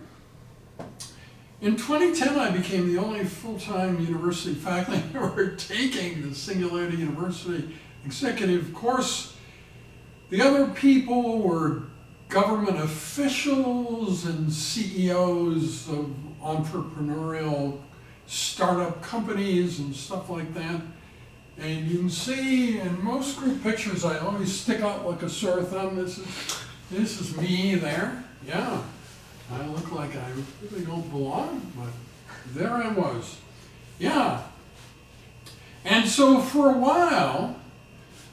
In 2010, I became the only full-time university faculty member taking the Singularity University executive course. The other people were government officials and CEOs of entrepreneurial startup companies and stuff like that. And you can see in most group pictures, I always stick out like a sore thumb. This is me there. Yeah, I look like I really don't belong, but there I was. Yeah. And so for a while,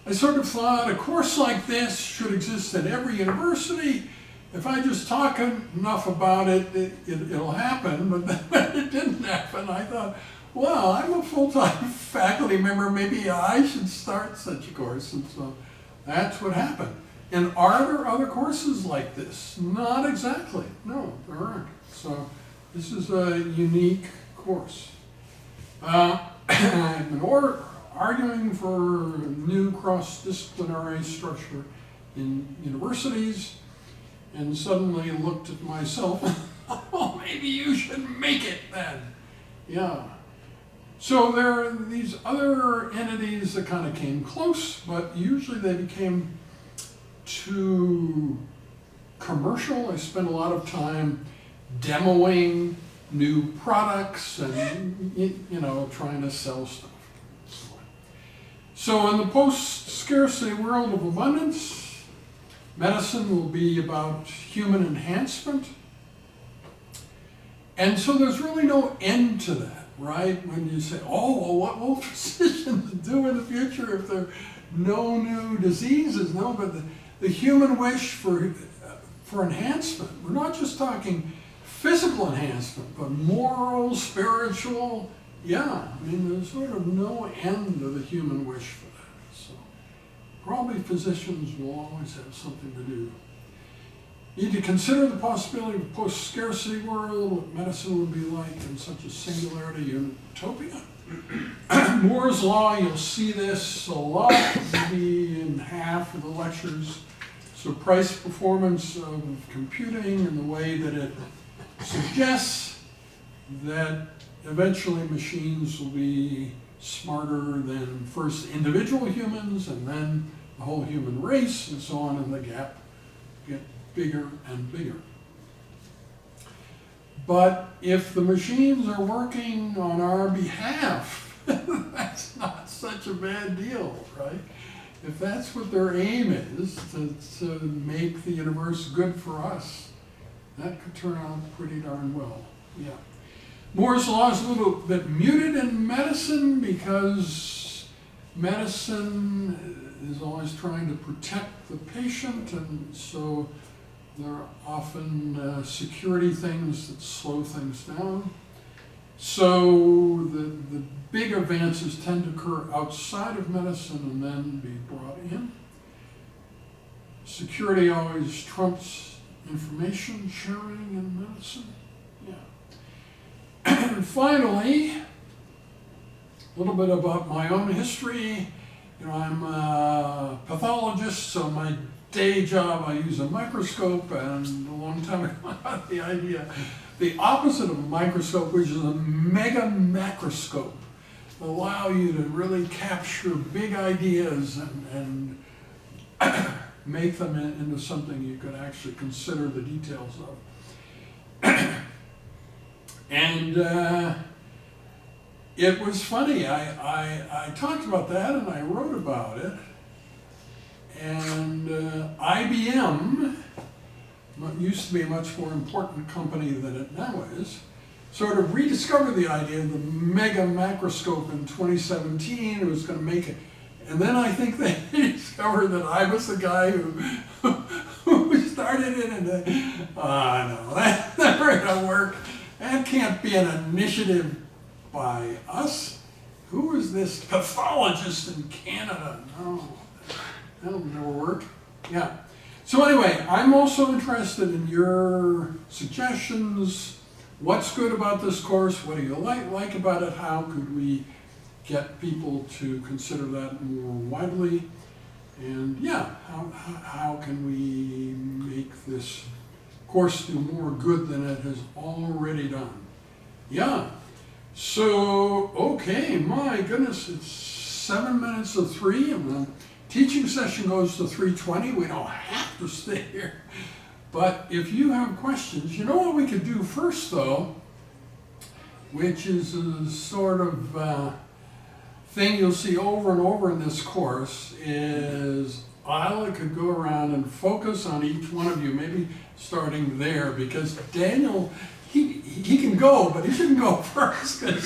I sort of thought a course like this should exist at every university. If I just talk enough about it, it'll happen. But then when it didn't happen, I thought, well, I'm a full-time faculty member. Maybe I should start such a course. And so that's what happened. And are there other courses like this? Not exactly. No, there aren't. So this is a unique course. I've been arguing for a new cross-disciplinary structure in universities, and suddenly looked at myself, oh, maybe you should make it then. Yeah. So there are these other entities that kind of came close, but usually they became too commercial. I spent a lot of time demoing new products and, trying to sell stuff. So in the post-scarcity world of abundance, medicine will be about human enhancement. And so there's really no end to that, right? When you say, oh, well, what will physicians do in the future if there are no new diseases? No, but the human wish for enhancement. We're not just talking physical enhancement, but moral, spiritual. Yeah, there's sort of no end to the human wish for that. So probably physicians will always have something to do. You need to consider the possibility of a post-scarcity world, what medicine would be like in such a singularity utopia. Moore's Law, you'll see this a lot, maybe in half of the lectures. So price performance of computing and the way that it suggests that eventually machines will be smarter than first individual humans and then the whole human race and so on, and the gap get bigger and bigger. But if the machines are working on our behalf, that's not such a bad deal, right? if that's what their aim is, to make the universe good for us, that could turn out pretty darn well, yeah. Moore's law is a little bit muted in medicine because medicine is always trying to protect the patient, and so there are often security things that slow things down. So the big advances tend to occur outside of medicine and then be brought in. Security always trumps information sharing in medicine. Yeah. And finally, a little bit about my own history. You know, I'm a pathologist, so my day job I use a microscope, and a long time ago I got the idea, the opposite of a microscope, which is a mega macroscope, allow you to really capture big ideas and make them into something you could actually consider the details of. And it was funny, I talked about that and I wrote about it. And IBM, what used to be a much more important company than it now is, sort of rediscovered the idea of the mega macroscope in 2017. It was going to make it. And then I think they discovered that I was the guy who started it. And no, that's never going to work. That can't be an initiative by us. Who is this pathologist in Canada? No, that'll never work. Yeah. So anyway, I'm also interested in your suggestions. What's good about this course? What do you like about it? How could we get people to consider that more widely? And yeah, how can we make this course do more good than it has already done? Yeah. So, okay, my goodness, it's 7 minutes of 3, and the teaching session goes to 3:20. We don't have to stay here. But if you have questions, you know what we could do first, though, which is a sort of thing you'll see over and over in this course, is I could go around and focus on each one of you, maybe starting there, because Daniel, he can go, but he shouldn't go first, because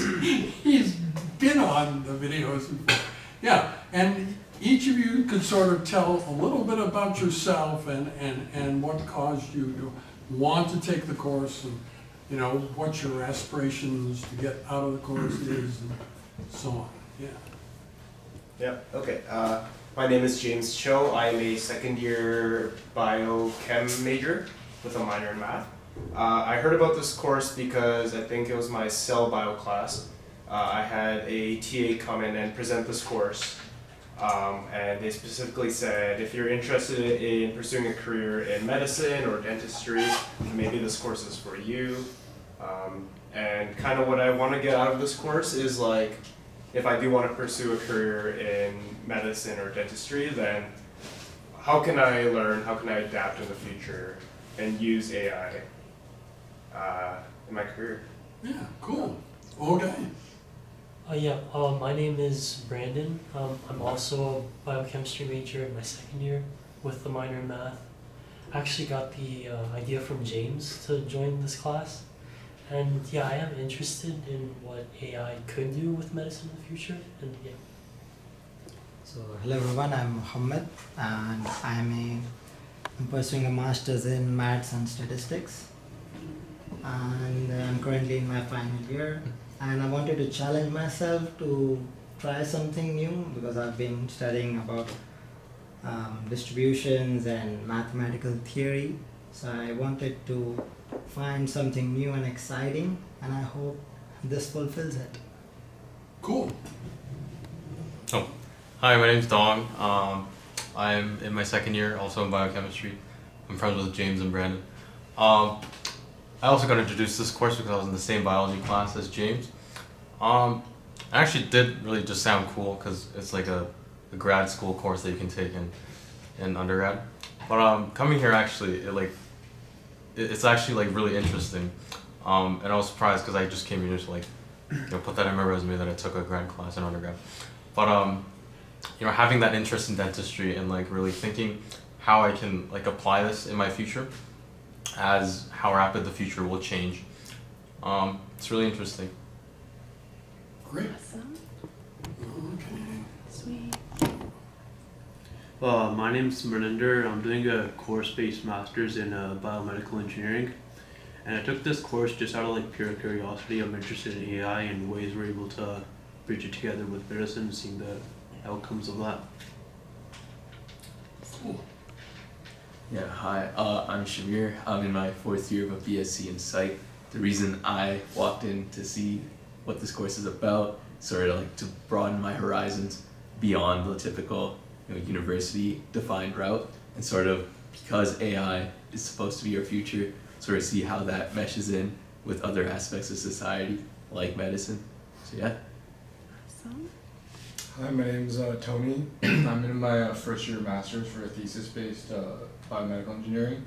he's been on the videos before. Yeah, and each of you could sort of tell a little bit about yourself and what caused you to want to take the course, and you know what your aspirations to get out of the course is, and so on. Yeah. Yeah. Okay. My name is James Cho. I'm a second-year biochem major with a minor in math. I heard about this course because I think it was my cell bio class. I had a TA come in and present this course. And they specifically said, if you're interested in pursuing a career in medicine or dentistry, maybe this course is for you. And kind of what I want to get out of this course is like, if I do want to pursue a career in medicine or dentistry, then how can I learn, how can I adapt in the future and use AI in my career? Yeah, cool. Okay. My name is Brandon. I'm also a biochemistry major in my second year with the minor in math. I actually got the idea from James to join this class. And yeah, I am interested in what AI could do with medicine in the future. And yeah. So hello everyone, I'm Mohammed, and I'm pursuing a master's in maths and statistics. And I'm currently in my final year. And I wanted to challenge myself to try something new because I've been studying about distributions and mathematical theory. So I wanted to find something new and exciting, and I hope this fulfills it. Cool. Oh, hi, my name's Dong. I'm in my second year, also in biochemistry. I'm friends with James and Brandon. I also got introduced to this course because I was in the same biology class as James. It actually did really just sound cool because it's like a grad school course that you can take in undergrad. But coming here actually, it's actually like really interesting. And I was surprised because I just came here to like, put that in my resume that I took a grad class in undergrad. But having that interest in dentistry and like really thinking how I can like apply this in my future as how rapid the future will change. It's really interesting. Great. Awesome. Okay. Sweet. My name's Maninder. I'm doing a course-based master's in biomedical engineering, and I took this course just out of like pure curiosity. I'm interested in AI and ways we're able to bridge it together with medicine and seeing the outcomes of that. Cool. Yeah, hi, I'm Shamir. I'm in my 4th year of a BSc in Psych. The reason I walked in to see what this course is about, sort of like to broaden my horizons beyond the typical university defined route, and sort of because AI is supposed to be our future, sort of see how that meshes in with other aspects of society like medicine. So yeah. Awesome. Hi, my name is Tony. I'm in my first year master's for a thesis-based biomedical engineering,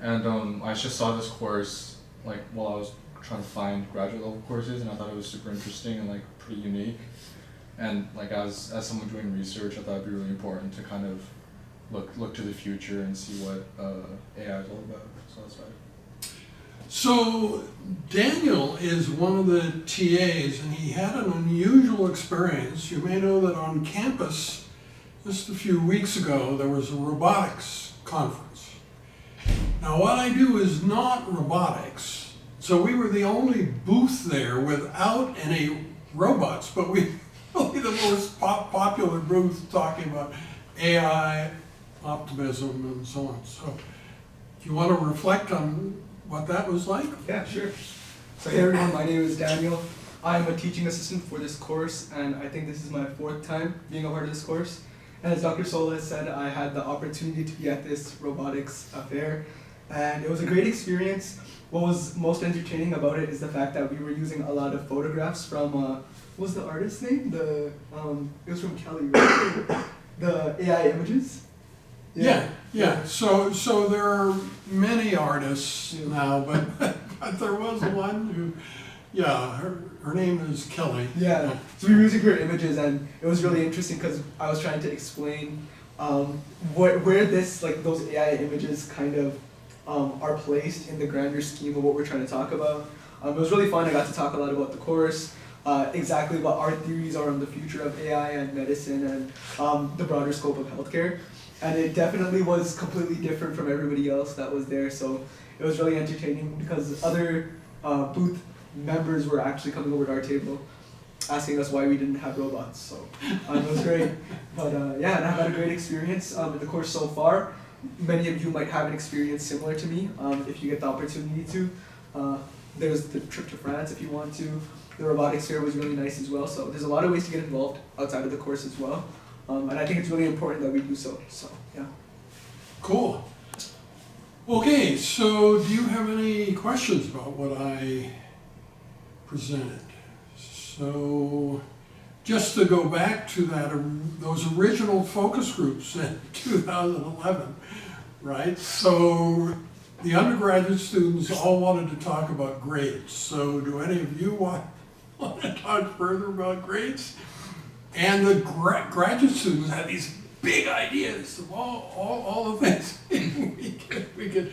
and I just saw this course like while I was trying to find graduate level courses, and I thought it was super interesting and like pretty unique. And like as someone doing research, I thought it'd be really important to kind of look to the future and see what AI is all about. So that's why. So Daniel is one of the TAs, and he had an unusual experience. You may know that on campus, just a few weeks ago, there was a robotics conference. Now what I do is not robotics, so we were the only booth there without any robots, but we really the most popular booth talking about AI, optimism, and so on. So do you want to reflect on what that was like? Yeah, sure. So hey everyone, my name is Daniel. I'm a teaching assistant for this course, and I think this is my 4th time being a part of this course. And as Dr. Solez said, I had the opportunity to be at this robotics fair, and it was a great experience. What was most entertaining about it is the fact that we were using a lot of photographs from, what was the artist's name? It was from Kelly, right? The AI images. Yeah. So there are many artists now, but there was one who, yeah, her name is Kelly. Yeah. So we were using her images, and it was really interesting because I was trying to explain where this those AI images kind of are placed in the grander scheme of what we're trying to talk about. It was really fun. I got to talk a lot about the course, exactly what our theories are on the future of AI and medicine, and the broader scope of healthcare. And it definitely was completely different from everybody else that was there. So it was really entertaining because other booth members were actually coming over to our table asking us why we didn't have robots. So it was great. But yeah, and I've had a great experience in the course so far. Many of you might have an experience similar to me if you get the opportunity to. There's the trip to France if you want to. The robotics fair was really nice as well. So there's a lot of ways to get involved outside of the course as well. And I think it's really important that we do so. So yeah. Cool. Okay, so do you have any questions about what I presented? So just to go back to those original focus groups in 2011, right? So the undergraduate students all wanted to talk about grades. So do any of you want to talk further about grades? And the graduate students had these big ideas of all the things we could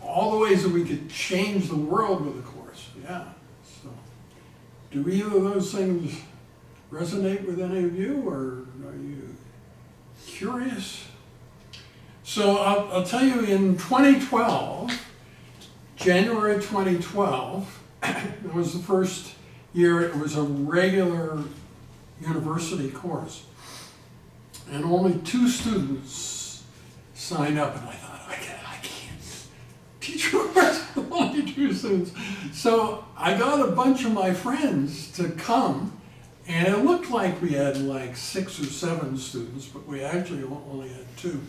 all the ways that we could change the world with the course. Yeah. So, do either of those things resonate with any of you, or are you curious? So I'll tell you, in 2012, January 2012, it was the first year it was a regular university course, and only 2 students signed up, and I thought, I can't teach a course with only 2 students. So I got a bunch of my friends to come, and it looked like we had like 6 or 7 students, but we actually only had 2.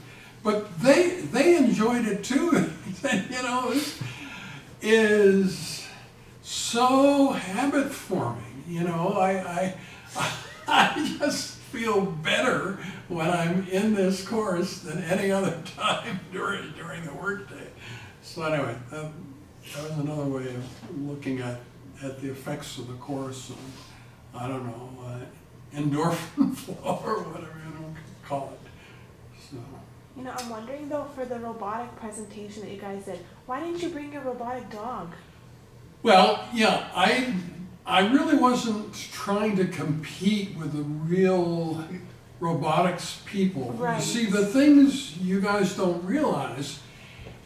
But they enjoyed it too. And said, this is so habit forming. I just feel better when I'm in this course than any other time during the workday. So anyway, that was another way of looking at the effects of the course. And I don't know, endorphin flow or whatever you want to call it. So, You know, I'm wondering though, for the robotic presentation that you guys did, why didn't you bring your robotic dog? well, yeah, I really wasn't trying to compete with the real robotics people. Right. You see, the things you guys don't realize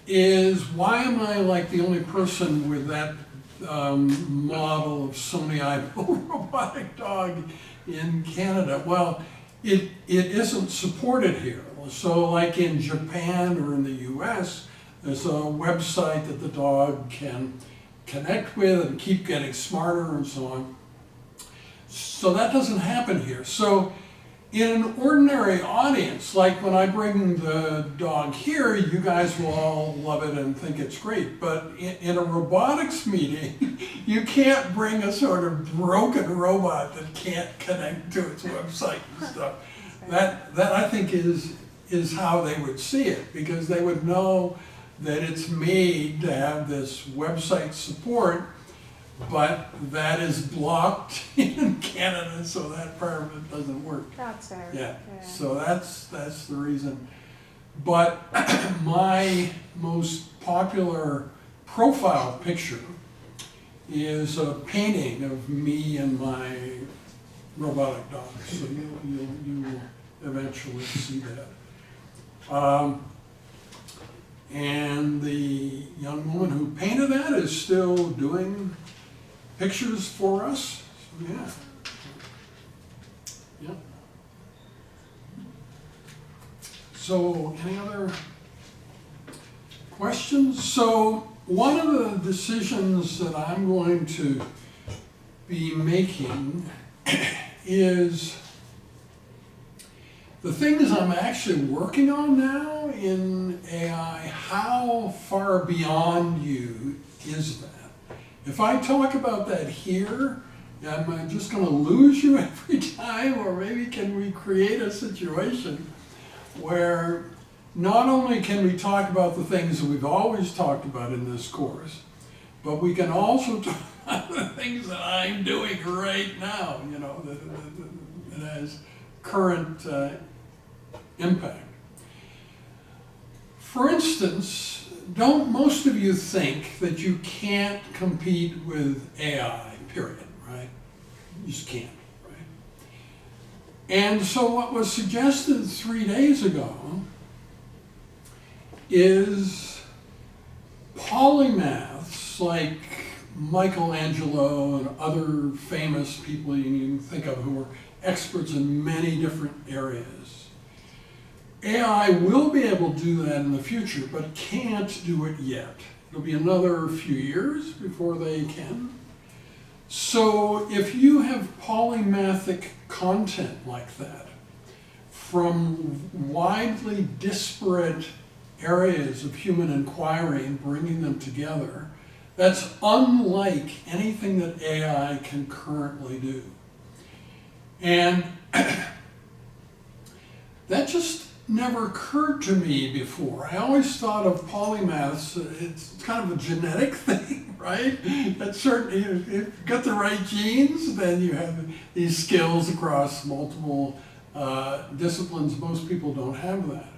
is why am I like the only person with that model of Sony Aibo robotic dog in Canada? Well, it isn't supported here. So like in Japan or in the US, there's a website that the dog can connect with and keep getting smarter and so on. So that doesn't happen here. So in an ordinary audience, like when I bring the dog here, you guys will all love it and think it's great. But in a robotics meeting, you can't bring a sort of broken robot that can't connect to its website and stuff. That I think is how they would see it, because they would know that it's made to have this website support, but that is blocked in Canada, so that part of it doesn't work. That's fair. Yeah, so that's the reason. But my most popular profile picture is a painting of me and my robotic dog, so you will eventually see that. And the young woman who painted that is still doing pictures for us. So, yeah. Yep. So, any other questions? So, one of the decisions that I'm going to be making is the things I'm actually working on now in AI. How far beyond you is that? If I talk about that here, am I just going to lose you every time? Or maybe can we create a situation where not only can we talk about the things that we've always talked about in this course, but we can also talk about the things that I'm doing right now, you know, that has current impact. For instance, don't most of you think that you can't compete with AI, period, right? You just can't, right? And so what was suggested 3 days ago is polymaths like Michelangelo and other famous people you can think of who are experts in many different areas. AI will be able to do that in the future, but can't do it yet. It'll be another few years before they can. So if you have polymathic content like that from widely disparate areas of human inquiry and bringing them together, that's unlike anything that AI can currently do. And that just never occurred to me before. I always thought of polymaths, it's kind of a genetic thing, right? That's certainly, if you've got the right genes, then you have these skills across multiple disciplines. Most people don't have that.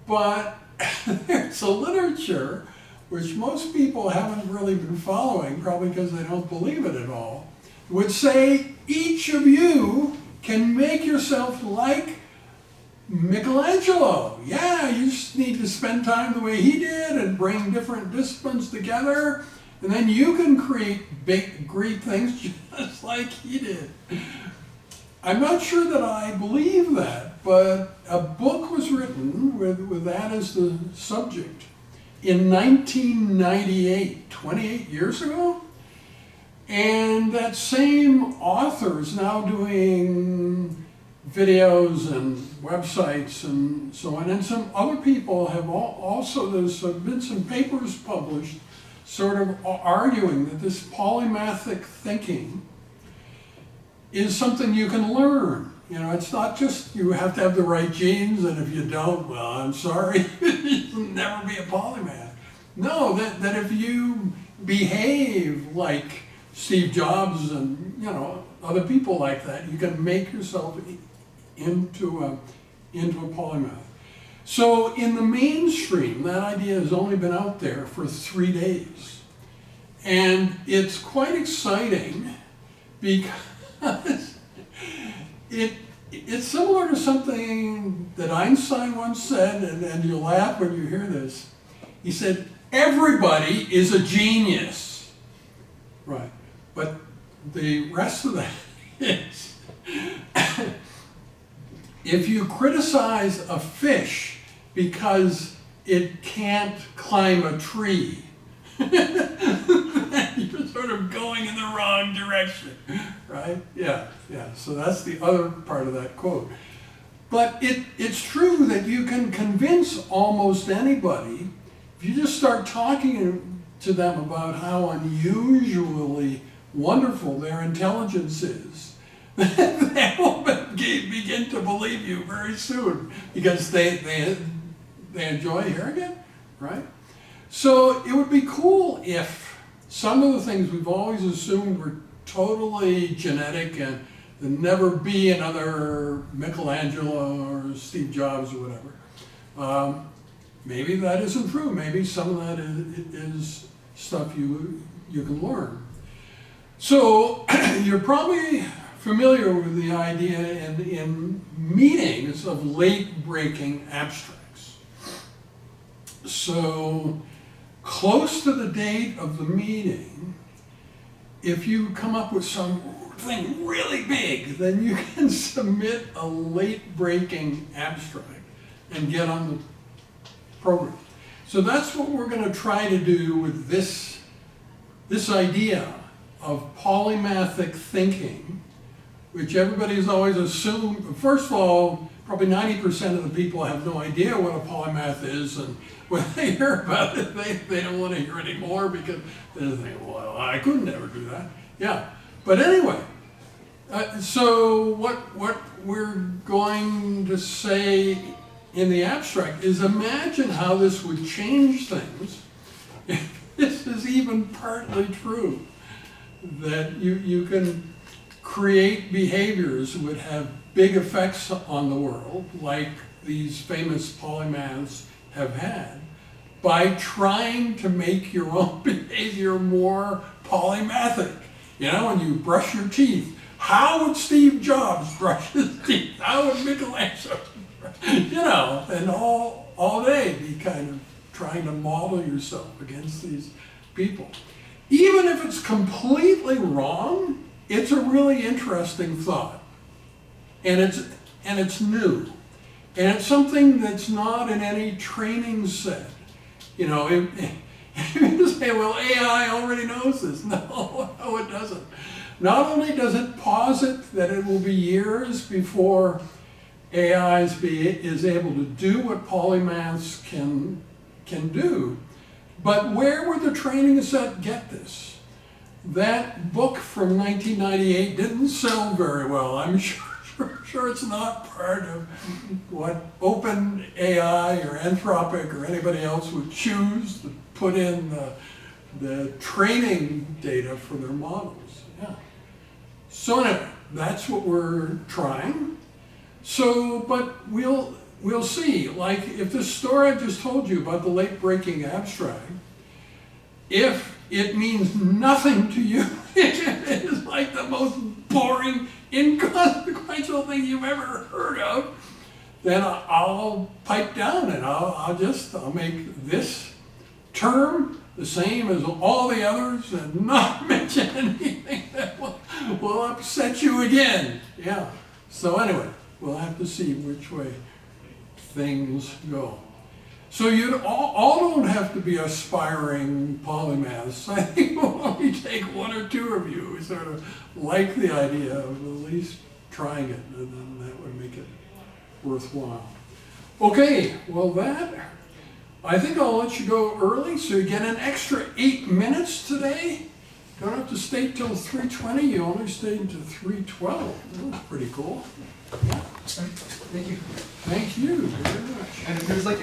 But there's a literature which most people haven't really been following, probably because they don't believe it at all, would say each of you can make yourself like Michelangelo. Yeah, you just need to spend time the way he did and bring different disciplines together, and then you can create big, great things just like he did. I'm not sure that I believe that, but a book was written with that as the subject in 1998, 28 years ago. And that same author is now doing videos and websites and so on. And some other people have also, there's been some papers published sort of arguing that this polymathic thinking is something you can learn. You know, it's not just you have to have the right genes, and if you don't, well, I'm sorry, you'll never be a polymath. No, that if you behave like Steve Jobs and, you know, other people like that, you can make yourself into a polymath. So in the mainstream, that idea has only been out there for 3 days. And it's quite exciting because it's similar to something that Einstein once said, and you'll laugh when you hear this. He said, everybody is a genius. Right. But the rest of that is, if you criticize a fish because it can't climb a tree, then you're sort of going in the wrong direction, right? Yeah. So that's the other part of that quote. But it's true that you can convince almost anybody, if you just start talking to them about how unusually wonderful their intelligence is, they will begin to believe you very soon because they enjoy hearing it, right? So it would be cool if some of the things we've always assumed were totally genetic and there'd never be another Michelangelo or Steve Jobs or whatever. Maybe that isn't true. Maybe some of that is stuff you can learn. So you're probably familiar with the idea in meetings of late-breaking abstracts. So close to the date of the meeting, if you come up with something really big, then you can submit a late-breaking abstract and get on the program. So that's what we're going to try to do with this idea of polymathic thinking, which everybody's always assumed. First of all, probably 90% of the people have no idea what a polymath is, and when they hear about it, they don't want to hear anymore because they think, well, I couldn't ever do that. Yeah, but anyway, so what we're going to say in the abstract is imagine how this would change things if this is even partly true, that you can create behaviors that would have big effects on the world, like these famous polymaths have had, by trying to make your own behavior more polymathic. You know, when you brush your teeth, how would Steve Jobs brush his teeth? How would Michelangelo? You know, and all day be kind of trying to model yourself against these people. Even if it's completely wrong, it's a really interesting thought. And it's new. And it's something that's not in any training set. You know, you say, well, AI already knows this. No, it doesn't. Not only does it posit that it will be years before AI is able to do what polymaths can do, but where would the training set get this? That book from 1998 didn't sell very well. I'm sure it's not part of what OpenAI or Anthropic or anybody else would choose to put in the training data for their models. Yeah. So anyway, that's what we're trying. So, but we'll see. Like if this story I just told you about the late-breaking abstract, if it means nothing to you, it is like the most boring, inconsequential thing you've ever heard of, then I'll pipe down and I'll make this term the same as all the others and not mention anything that will upset you again. Yeah. So anyway, we'll have to see which way things go. So you all don't have to be aspiring polymaths. I think it will only take one or two of you who sort of like the idea of at least trying it, and then that would make it worthwhile. Okay, well I think I'll let you go early, so you get an extra 8 minutes today. Don't have to stay till 3:20, you only stayed until 3:12. That was pretty cool. Yeah. Thank you. Thank you very much. And if there's like